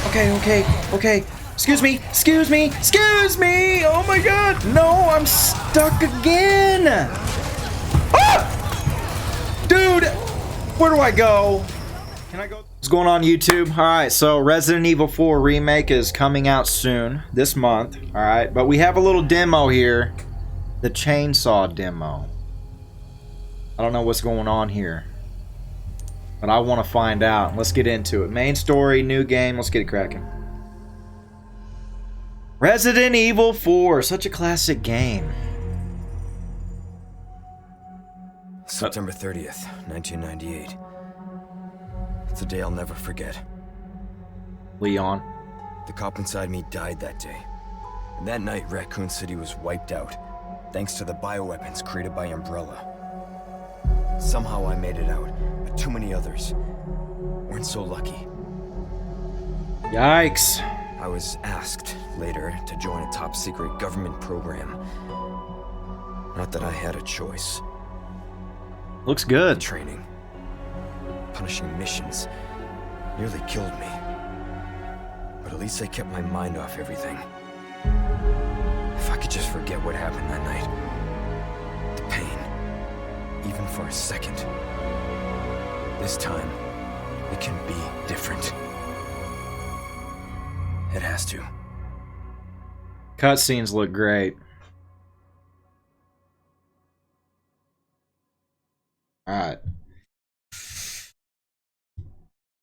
Okay, okay, okay. Excuse me, excuse me, excuse me! Oh my god! No, I'm stuck again! Ah! Dude! Where do I go? Can I go? What's going on, YouTube? Alright, so Resident Evil 4 Remake is coming out soon, this month. Alright, but we have a little demo here. The chainsaw demo. I don't know what's going on here, but I want to find out. Let's get into it. Main story, new game. Let's get it cracking. Resident Evil 4, such a classic game. September 30th, 1998. It's a day I'll never forget. Leon. The cop inside me died that day. And that night, Raccoon City was wiped out, thanks to the bioweapons created by Umbrella. Somehow I made it out, but too many others weren't so lucky. Yikes. I was asked later to join a top-secret government program. Not that I had a choice. Looks good. Training, punishing missions, nearly killed me. But at least I kept my mind off everything. If I could just forget what happened that night. The pain, even for a second. This time, it can be different. It has to. Cutscenes look great. Alright.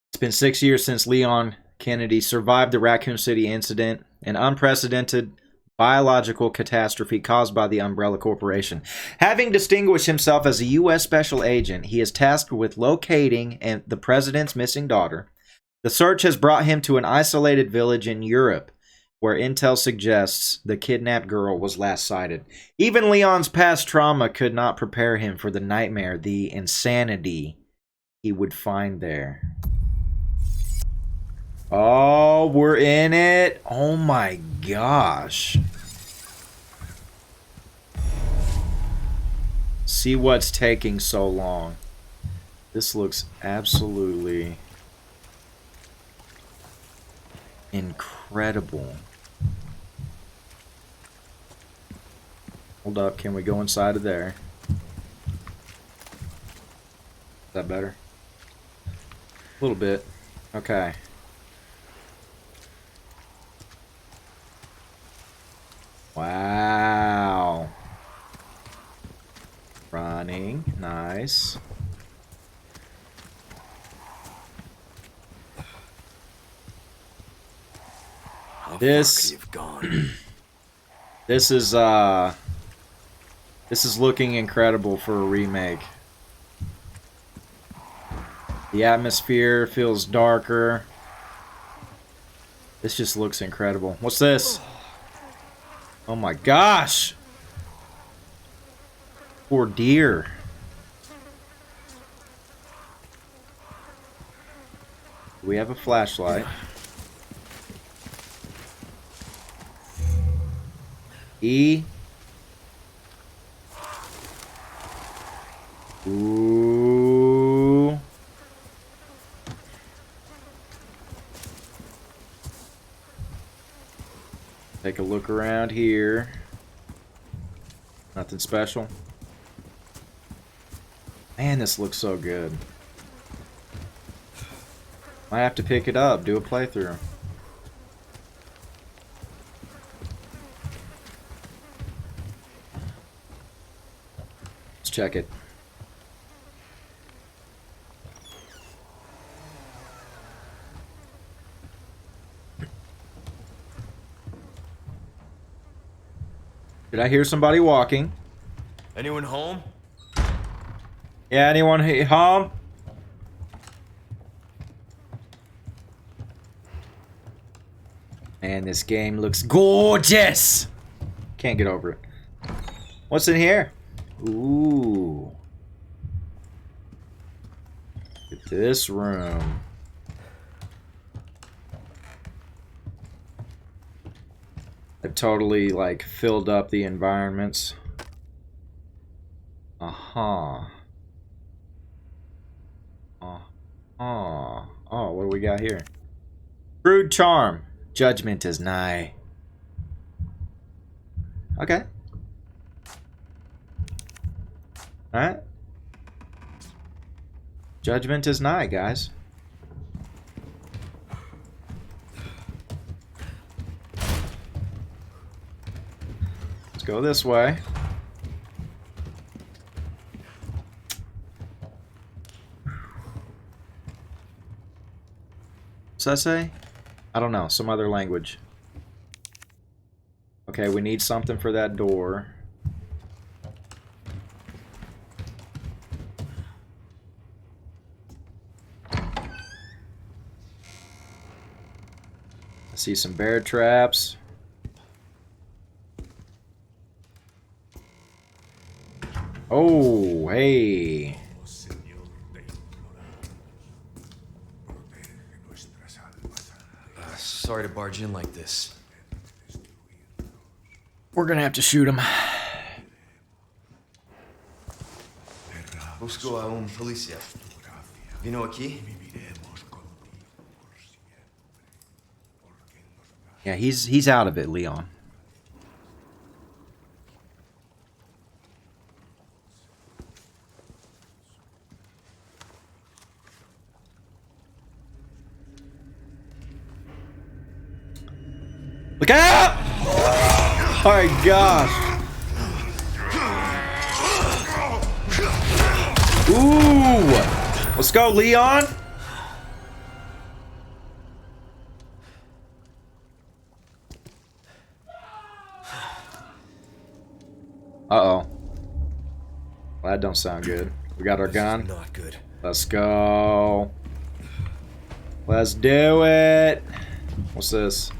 It's been 6 years since Leon Kennedy survived the Raccoon City incident, an unprecedented biological catastrophe caused by the Umbrella Corporation. Having distinguished himself as a U.S. Special Agent, he is tasked with locating the president's missing daughter. The search has brought him to an isolated village in Europe, where intel suggests the kidnapped girl was last sighted. Even Leon's past trauma could not prepare him for the nightmare, the insanity he would find there. Oh, we're in it. Oh my gosh. See what's taking so long. This looks absolutely incredible. Hold up, can we go inside of there? Is that better? A little bit. Okay. Wow. Running. Nice. This this is looking incredible for a remake. The atmosphere feels darker. This just looks incredible. What's this? Oh my gosh! Poor deer. We have a flashlight. E. Ooh. Take a look around here. Nothing special. Man, this looks so good. Might have to pick it up, do a playthrough. Let's check it. Did I hear somebody walking? Anyone home? Yeah, anyone home? Man, this game looks gorgeous! Can't get over it. What's in here? Ooh. Look at this room. I've totally, like, filled up the environments. Uh-huh. Uh-huh. Oh, what do we got here? Crude charm. Judgment is nigh. Okay. Alright. Judgment is nigh, guys. Let's go this way. What's that say? I don't know. Some other language. Okay, we need something for that door. I see some bear traps. Oh, hey. Sorry to barge in like this. We're gonna have to shoot him. Busco a un policía. Vino aquí? Yeah, he's out of it, Leon. Look out! Oh my gosh. Ooh! Let's go, Leon! Uh-oh. Well, that don't sound good. We got our gun. Not good. Let's go. Let's do it. What's this?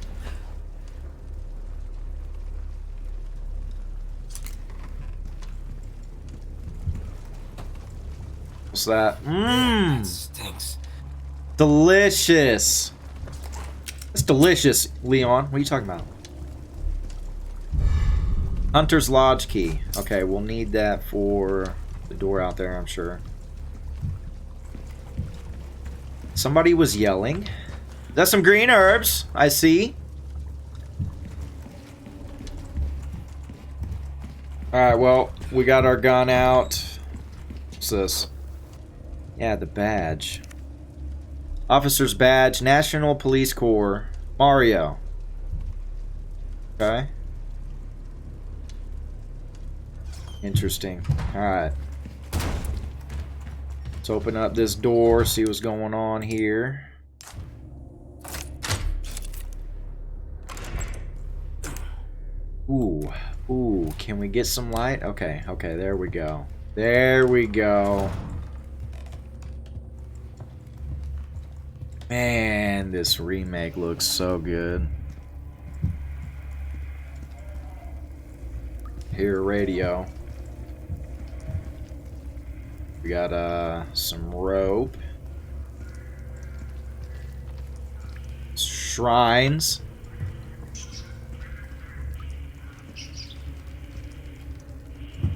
What's that? Mmm. Stinks. Delicious. That's delicious, Leon. What are you talking about? Hunter's Lodge key. Okay, we'll need that for the door out there, I'm sure. Somebody was yelling. That's some green herbs, I see. Alright, well, we got our gun out. What's this? Yeah, the badge. Officer's badge, National Police Corps, Mario. Okay. Interesting. Alright. Let's open up this door, see what's going on here. Ooh. Ooh, can we get some light? Okay, okay, there we go. There we go. Man, this remake looks so good. Here, radio. We got some rope. Shrines.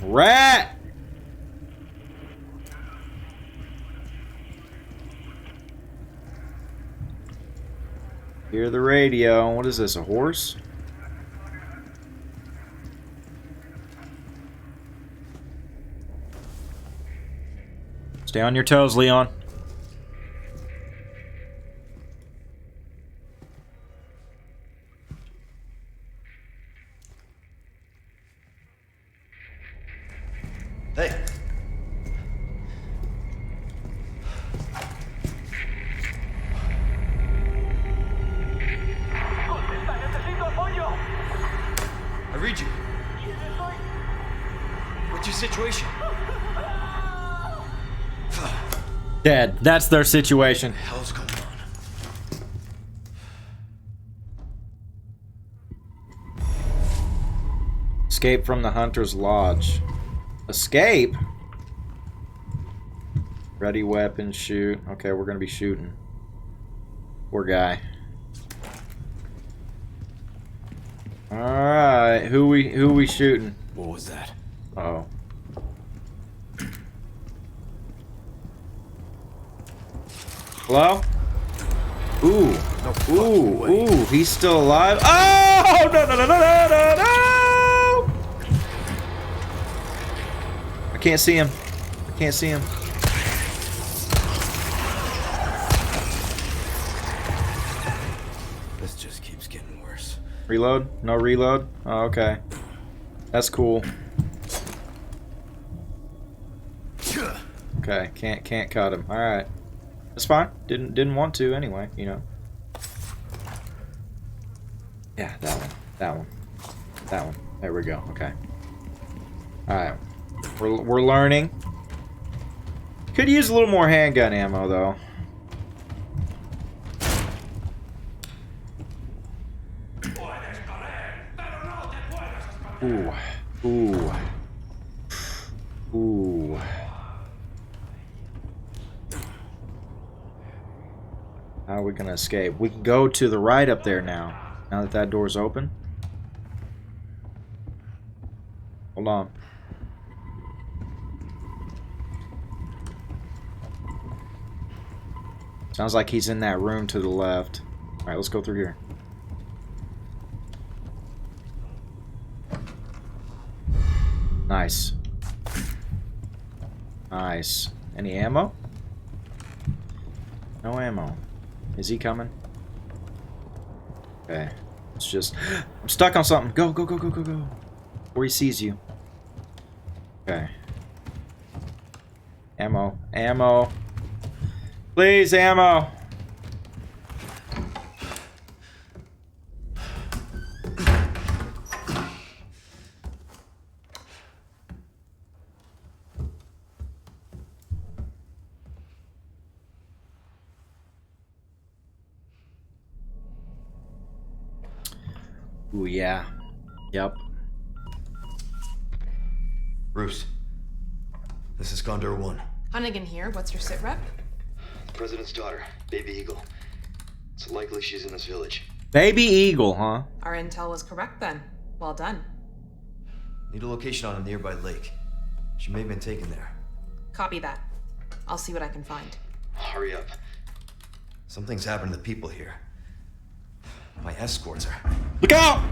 Rat! Hear the radio. What is this, a horse? Stay on your toes, Leon. Hey. I read you. What's your situation? Dead. That's their situation. What the hell's going on? Escape from the Hunter's Lodge. Escape? Ready weapon, shoot. Okay, we're gonna be shooting. Poor guy. Alright, who we shooting? What was that? Uh-oh. Hello? Ooh. No Ooh. fucking way. Ooh. He's still alive. Oh! No, no, no, no, no, no, no! I can't see him. I can't see him. This just keeps getting worse. Reload? No reload? Oh, okay. That's cool. Okay, can't cut him. All right, that's fine. Didn't want to anyway. You know. Yeah, that one, that one, that one. There we go. Okay. All right, we're learning. Could use a little more handgun ammo though. Ooh, ooh, ooh. How are we gonna escape? We can go to the right up there now. Now that that door's open. Hold on. Sounds like he's in that room to the left. Alright, let's go through here. Nice. Nice. Any ammo? No ammo. Is he coming? Okay. It's just... I'm stuck on something. Go, go, go, go, go, go. Before he sees you. Okay. Ammo. Ammo. Please, ammo. Ooh, yeah. Yep. Bruce, this is Condor 1. Hunnigan here. What's your sit rep? The president's daughter, Baby Eagle. It's likely she's in this village. Baby Eagle, huh? Our intel was correct then. Well done. Need a location on a nearby lake. She may have been taken there. Copy that. I'll see what I can find. Hurry up. Something's happened to the people here. My escorts are... Look out!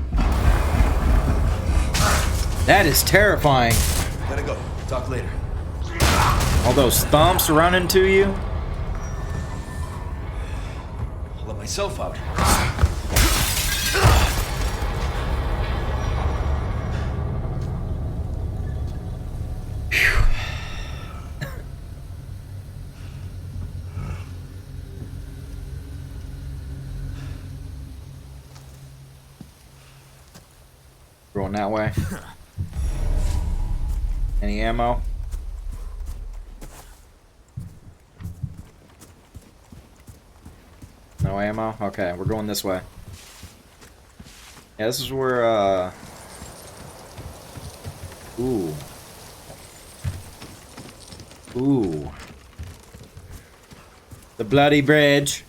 That is terrifying. Gotta go. Talk later. All those thumps running to you. I'll let myself out. Going that way. Any ammo? No ammo? Okay, we're going this way. Yeah, this is where, Ooh. Ooh. The bloody bridge.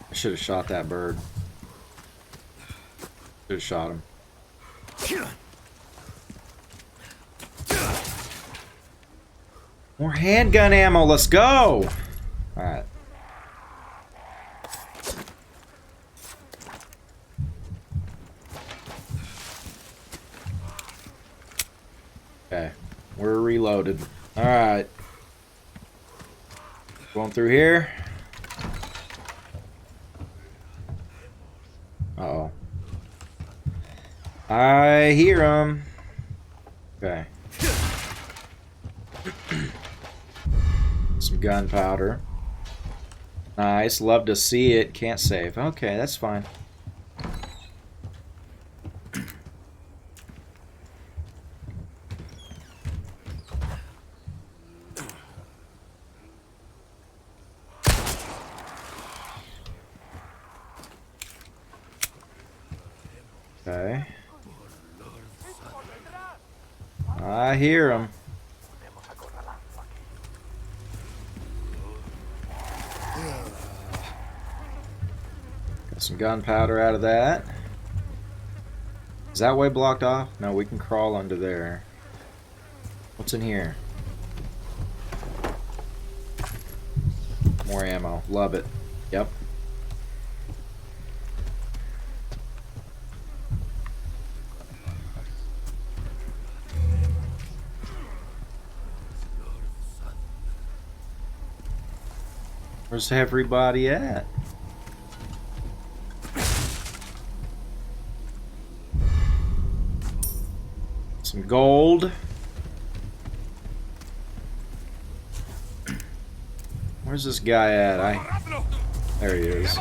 I should have shot that bird. Should have shot him. More handgun ammo, let's go! Alright. Okay, we're reloaded. Alright. Going through here. Uh-oh. I hear him. Okay. Some gunpowder. Nice. Love to see it. Can't save. Okay, that's fine. Okay. I hear him. Got some gunpowder out of that. Is that way blocked off? No, we can crawl under there. What's in here? More ammo. Love it. Yep. Where's everybody at? Some gold. Where's this guy at? There he is.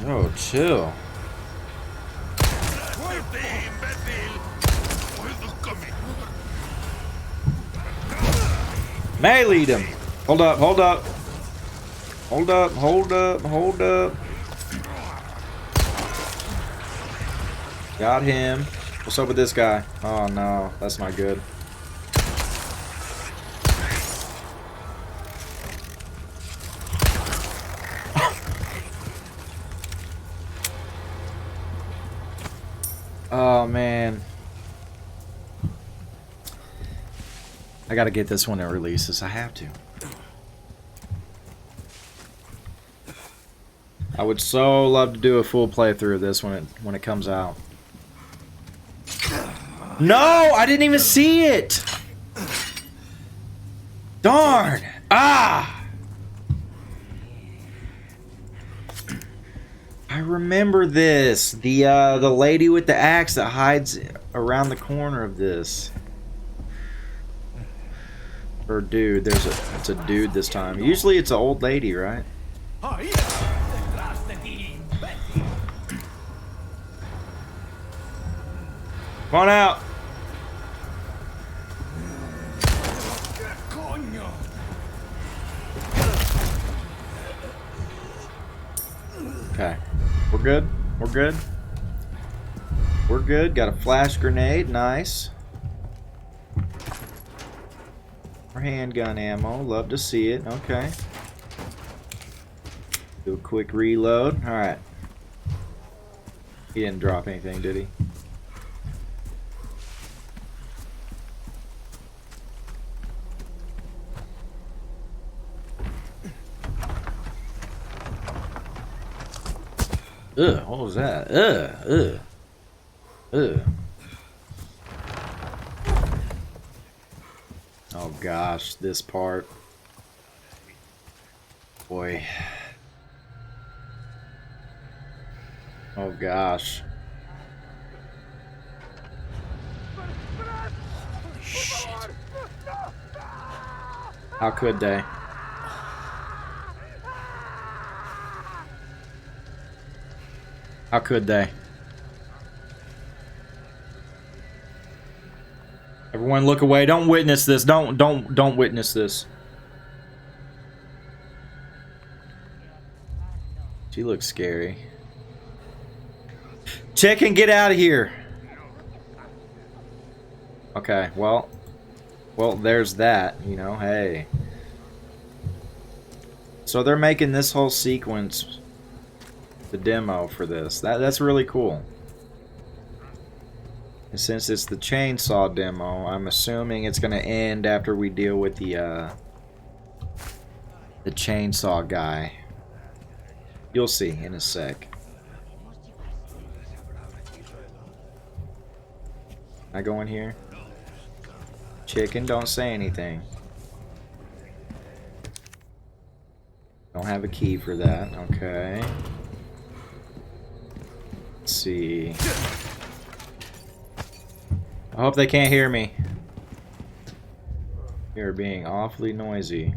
Oh, chill. Melee him. Hold up, hold up. Hold up, hold up, hold up. Got him. What's up with this guy? Oh no, that's not good. Oh man. I gotta get this when it releases. I have to. I would so love to do a full playthrough of this when it comes out. No, I didn't even see it. Darn. Ah. I remember this. The lady with the axe that hides around the corner of this. Or dude, it's a dude this time. Usually it's an old lady, right? Come on out. Okay. We're good. We're good. We're good. Got a flash grenade. Nice. More handgun ammo. Love to see it. Okay. Do a quick reload. Alright. He didn't drop anything, did he? Ugh, what was that? Ugh. Oh gosh, this part. Boy. Oh gosh. Holy shit. How could they? How could they? Everyone look away. Don't witness this. Don't witness this. She looks scary. Chicken, get out of here. Okay, well, there's that, you know, hey. So they're making this whole sequence the demo for this. That's really cool. And since it's the chainsaw demo, I'm assuming it's gonna end after we deal with the chainsaw guy. You'll see in a sec. Can I go in here? Chicken, don't say anything. Don't have a key for that. Okay. Let's see. I hope they can't hear me. You're being awfully noisy.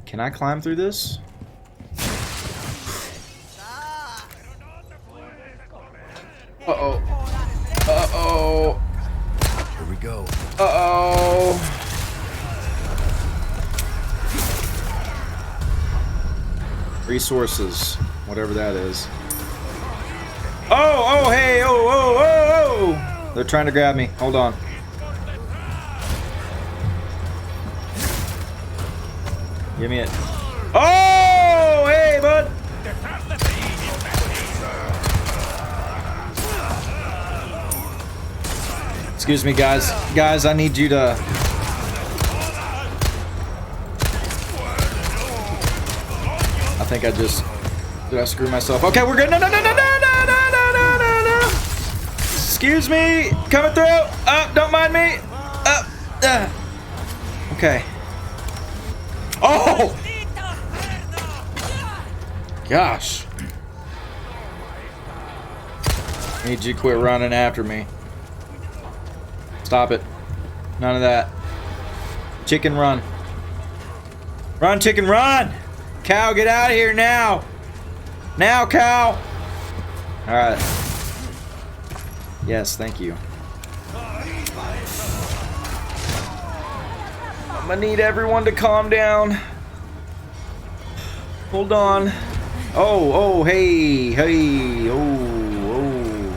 Can I climb through this? Uh-oh. Uh-oh. Here we go. Uh-oh. Resources. Whatever that is. Oh, hey, oh. They're trying to grab me. Hold on. Give me it. Oh, hey, bud. Excuse me, guys. Guys, I need you to... I think I just... Did I screw myself? Okay, we're good. No, no, no, no, no, no, no, no, no, no, no. Excuse me. Coming through. Don't mind me. Okay. Oh! Gosh. I need you to quit running after me. Stop it. None of that. Chicken, run. Run, chicken, run! Cow, get out of here now! Now, cow! Alright. Yes, thank you. I'm gonna need everyone to calm down. Hold on. Oh, hey, hey, oh.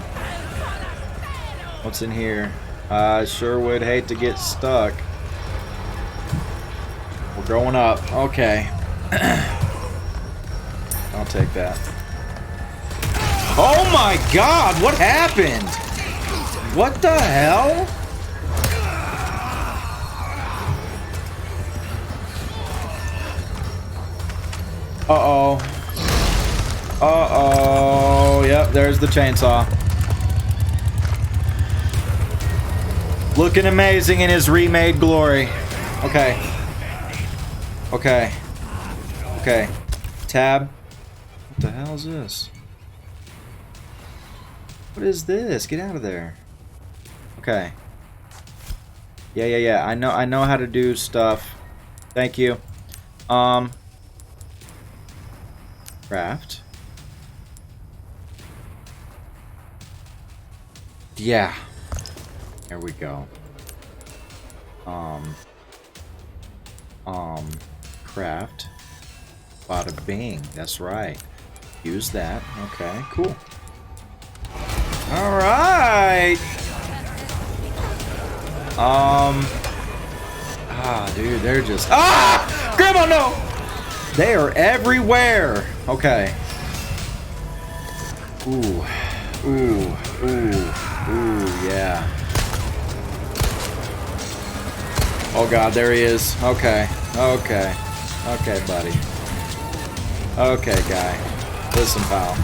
What's in here? I sure would hate to get stuck. We're going up. Okay. I'll take that. Oh my god, what happened? What the hell? Uh-oh. Uh-oh. Yep, there's the chainsaw. Looking amazing in his remade glory. Okay. Okay. Okay. Tab. What the hell is this? What is this? Get out of there. Okay. Yeah. I know how to do stuff. Thank you. Craft. Yeah. There we go. Craft. Bada bing. That's right. Use that. Okay, cool. Alright! Dude, they're just... Ah! Grandma, no! They are everywhere! Okay. Ooh, yeah. Oh god, there he is. Okay, buddy. Okay, guy. Listen, pal.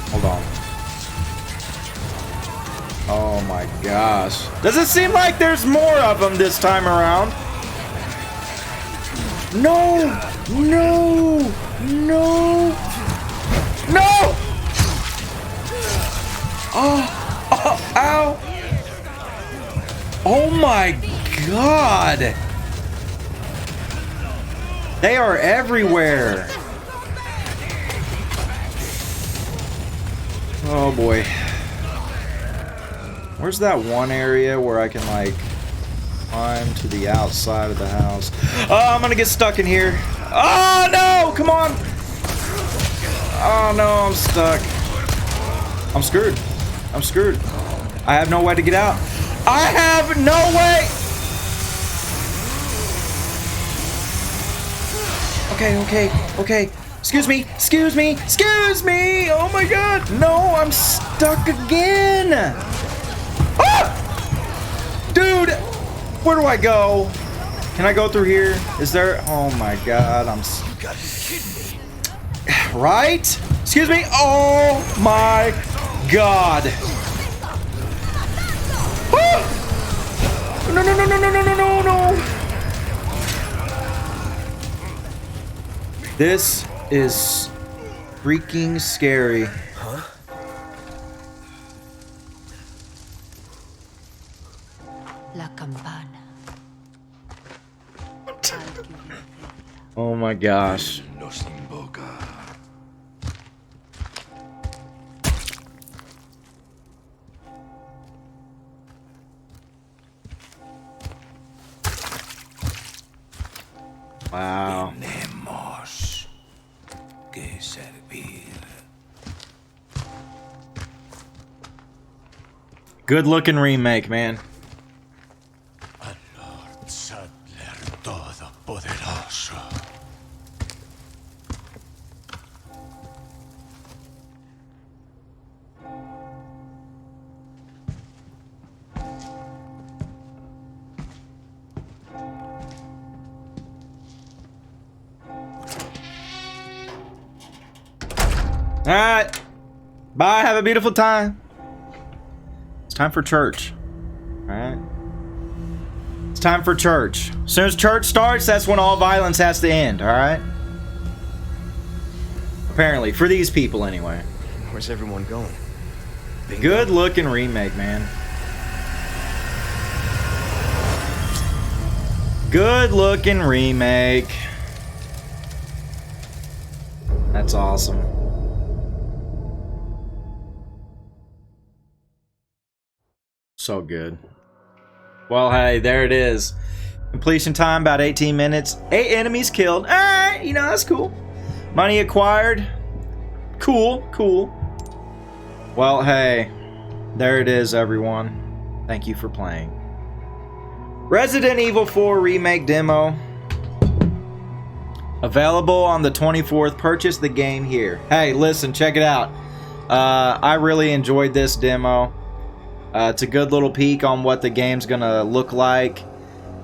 Hold on. Oh my gosh. Does it seem like there's more of them this time around? No! No! No! No! Oh! Ow! Oh my god! They are everywhere! Oh boy. Where's that one area where I can, like, climb to the outside of the house? Oh, I'm gonna get stuck in here. Oh, no! Come on! Oh, no, I'm stuck. I'm screwed. I'm screwed. I have no way to get out. I have no way! Okay. Excuse me. Oh my god. No, I'm stuck again. Ah! Dude, where do I go? Can I go through here? Is there... Oh my god, I'm... Right? Excuse me. Oh my god. Ah! No. This is freaking scary. Huh? La campana. Oh my gosh. Nos invoca. Wow. Tenemos que servir. Good looking remake, man. Al Lord Sadler Todopoderoso. Alright. Bye. Have a beautiful time. It's time for church. Alright. It's time for church. As soon as church starts, that's when all violence has to end. Alright? Apparently. For these people, anyway. Where's everyone going? Bingo? Good looking remake, man. Good looking remake. That's awesome. So good. Well, hey, there it is. Completion time about 18 minutes. 8 enemies killed. Alright, you know, that's cool. Money acquired. Cool, cool. Well, hey, there it is, everyone. Thank you for playing. Resident Evil 4 Remake Demo. Available on the 24th. Purchase the game here. Hey, listen, check it out. I really enjoyed this demo. It's a good little peek on what the game's gonna look like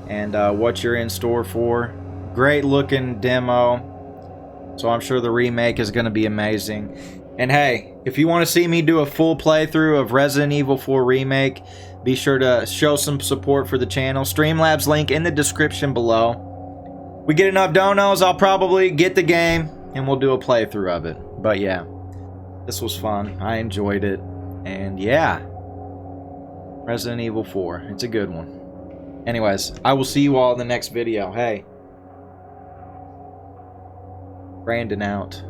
and what you're in store for. Great looking demo. So I'm sure the remake is gonna be amazing. And hey, if you want to see me do a full playthrough of Resident Evil 4 Remake, be sure to show some support for the channel. Streamlabs link in the description below. We get enough donos, I'll probably get the game and we'll do a playthrough of it. But yeah, this was fun. I enjoyed it. And yeah, Resident Evil 4. It's a good one. Anyways, I will see you all in the next video. Hey, Brandon out.